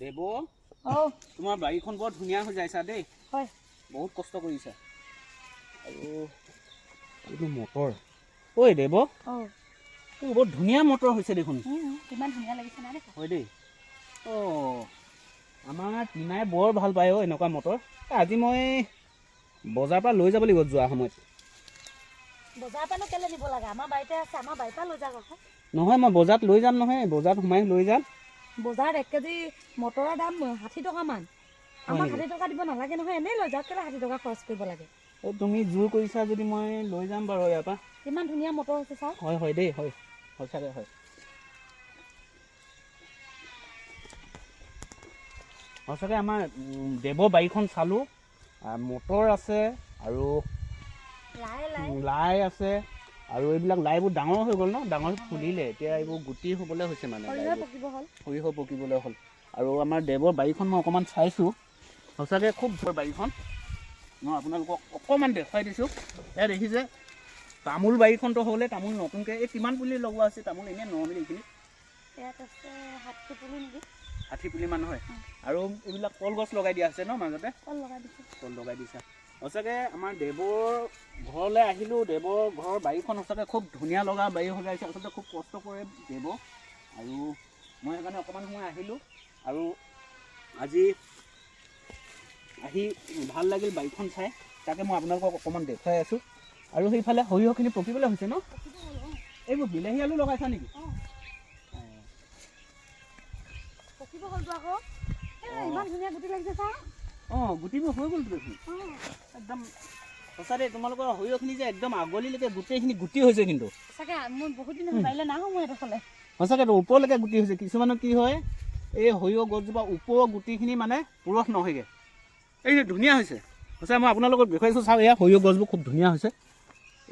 দেব তোমাৰ বাৰীখন বৰ ধুনীয়া হৈ যাইছা দেই হয় বহুত কষ্ট কৰিছা আৰু এইটো মটৰ ঐ দেব বৰ ধুনীয়া মটৰ হৈছে দেখোন কিমান ধুনীয়া লাগিছে না দেখা হয় দেই আমাৰ টিনাই বৰ ভাল পায় এনেকুৱা মটৰ আজি মই বজাৰৰ পৰা লৈ যাব লাগিব যোৱা সময়ত বজাৰৰ পৰা কেলে নিব লাগে আমাৰ বাৰীতে আছে আমাৰ বাৰীৰ পৰা লৈ যাওক আকৌ নহয় মই বজাৰত লৈ যাম নহয় বজাৰত সোমাই লৈ যাম বজাৰত 1 কেজি মটৰৰ দাম 60 টকামান আমাক 60 টকা দিব নালাগে নহয় এনেই লৈ যাওক কেলে 60 টকা খৰচ কৰিব লাগে তুমি জোৰ কৰিছা যদি মই লৈ যাম বাৰু ইয়াৰ পৰা কিমান ধুনীয়া মটৰ হৈছে চাওক হয় হয় দেই হয় সঁচাকৈ হয় সঁচাকৈ আমাৰ দেৱৰ বাৰীখন চালোঁ মটৰ আছে আৰু লাই আছে আৰু এইবিলাক লাইবোৰ ডাঙৰ হৈ গ'ল ন ডাঙৰ ফুলিলে এতিয়া এইবোৰ গুটি হ'বলৈ হৈছে মানে সৰিয়হ পকিবলৈ হ'ল আৰু আমাৰ দেৱৰ বাৰীখন মই অকণমান চাইছোঁ সঁচাকৈ খুব ভাল বাৰীখন মই আপোনালোকক অকণমান দেখুৱাই দিছোঁ এয়া দেখিছে তামোল বাৰীখনটো হ'লে তামোল নতুনকৈ এই কিমান পুলি লগোৱা আছে তামোল এনেই নৰ্মেলি এইখিনি ইয়াত আছে 60 পুলি নেকি 60 পুলিমান হয় আৰু এইবিলাক কলগছ লগাই দিয়া আছে ন মাজতে কল লগাই দিছা সঁচাকৈ আমাৰ দেৱৰ ঘৰলৈ আহিলোঁ দেৱৰ ঘৰৰ বাৰীখন সঁচাকৈ খুব ধুনীয়া লগা বাৰী হৈ যাইছে আচলতে খুব কষ্ট কৰে দেৱ আৰু মই সেইকাৰণে অকণমান সময় আহিলোঁ আৰু আজি আহি ভাল লাগিল বাৰীখন চাই তাকে মই আপোনালোকক অকণমান দেখুৱাই আছোঁ আৰু সেইফালে সৰিয়হখিনি পকিবলৈ হৈছে ন এইবোৰ বিলাহী আলু লগাইছা নেকি গুটিবোৰ হৈ গ'ল দেখোন একদম সঁচা দেই তোমালোকৰ সৰিয়হখিনি যে একদম আগলিলৈকে গোটেইখিনি গুটি হৈছে কিন্তু সঁচাকৈ ওপৰলৈকে গুটি হৈছে কিছুমানৰ কি হয় এই সৰিয়হ গছজোপা ওপৰৰ গুটিখিনি মানে পুৰঠ নহয়গৈ এই ধুনীয়া হৈছে সঁচা মই আপোনালোকক দেখুৱাইছোঁ চাওক এয়া সৰিয়হ গছবোৰ খুব ধুনীয়া হৈছে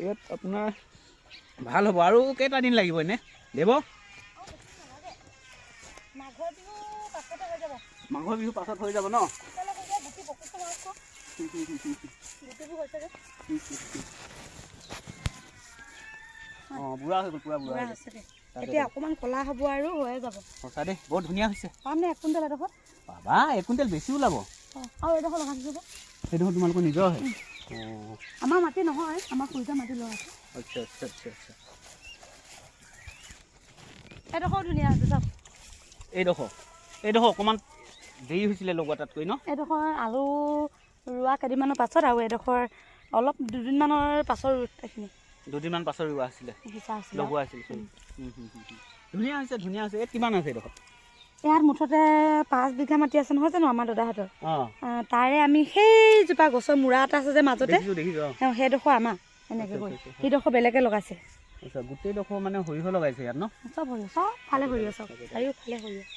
ইয়াত আপোনাৰ ভাল হ'ব আৰু কেইটা দিন লাগিব এনে দেৱ মাঘৰ বিহু পাছত হৈ যাব ন বুঢ়া হৈ গ'ল পুৰা বুঢ়া এতিয়া অকণমান ক'লা হ'ব আৰু হৈয়ে যাব সঁচা দেই বৰ ধুনীয়া হৈছে পামনে 1 কুইণ্টেল এডোখৰ বাবা 1 কুইণ্টেল বেছি ওলাব আৰু এডোখৰ লগাই দিব সেইডোখৰ তোমালোকৰ নিজৰ হয় আমাৰ মাটি নহয় আমাৰ খুৰীজা মাটি লোৱা আছে আচ্ছা আচ্ছা আচ্ছা আচ্ছা এডোখৰ ধুনীয়া আছে চাওক এইডোখৰ অকণমান দেৰি হৈছিলে লগোৱা তাতকৈ ন এডোখৰ আলু ৰোৱা কেইদিনমানৰ পাছত আৰু এডোখৰ অলপ দুদিনমানৰ পাছৰ এইখিনি দুদিনমান পাছত ৰোৱা আছিলে লগোৱা আছিলে ধুনীয়া হৈছে এই কিমান আছে এইডোখৰ ইয়াত মুঠতে 5 বিঘা মাটি আছে নহয় জানো আমাৰ দাদাহঁতৰ তাৰে আমি সেইজোপা গছৰ মূৰা এটা আছে যে মাজতে সেইডোখৰ আমাৰ এনেকৈ গৈ সেইডোখৰ বেলেগে লগাইছে গোটেইডোখৰ মানে সৰিয়হ লগাইছে ইয়াত ন চব ফালে সৰিয়হ চব চাৰিওফালে সৰিয়হ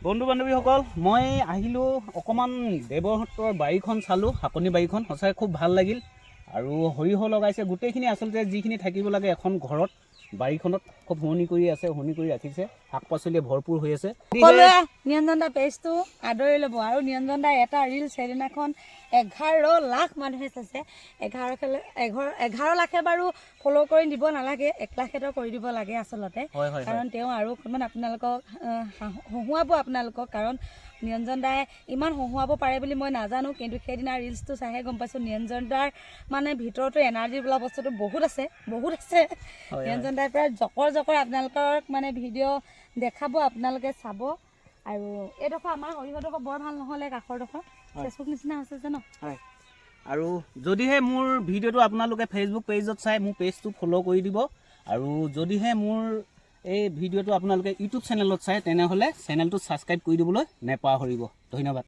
বন্ধু বান্ধৱীসকল মই আহিলোঁ অকণমান দেৱহঁতৰ বাৰীখন চালোঁ শাকনি বাৰীখন সঁচাকৈ খুব ভাল লাগিল আৰু সৰিয়হ লগাইছে গোটেইখিনি আচলতে যিখিনি থাকিব লাগে এখন ঘৰত বাৰীখনত খুব শুৱনি কৰি আছে শুৱনি কৰি ৰাখিছে শাক পাচলিয়ে ভৰপূৰ হৈ আছে নিৰঞ্জন দা পেজটো আদৰি ল'ব আৰু নিৰঞ্জন দা এটা ৰিল সেইদিনাখন 11 লাখ মানুহে চাইছে 11 লাখে বাৰু ফ'ল' কৰি দিব নালাগে 1 লাখেতো কৰি দিব লাগে আচলতে কাৰণ তেওঁ আৰু অকণমান আপোনালোকক হহুৱাব আপোনালোকক কাৰণ নিৰঞ্জন দাই ইমান হহুৱাব পাৰে বুলি মই নাজানো কিন্তু সেইদিনা ৰিলছটো চাইহে গম পাইছোঁ নিৰঞ্জন দাৰ মানে ভিতৰতো এনাৰ্জি বোলা বস্তুটো বহুত আছে নিৰঞ্জন দাই প্ৰায় জকৰ আপোনালোকক মানে ভিডিঅ' দেখাব আপোনালোকে চাব আৰু এইডোখৰ আমাৰ সৰিয়হডোখৰ বৰ ভাল নহ'লে কাষৰডোখৰ ফেচবুক নিচিনা হৈছে যে ন আৰু যদিহে মোৰ ভিডিঅ'টো আপোনালোকে ফেচবুক পেজত চাই মোৰ পেজটো ফ'ল' কৰি দিব আৰু যদিহে মোৰ এই ভিডিঅ'টো আপোনালোকে ইউটিউব চেনেলত চাই তেনেহ'লে চেনেলটো ছাবস্ক্ৰাইব কৰি দিবলৈ নেপাহৰিব ধন্যবাদ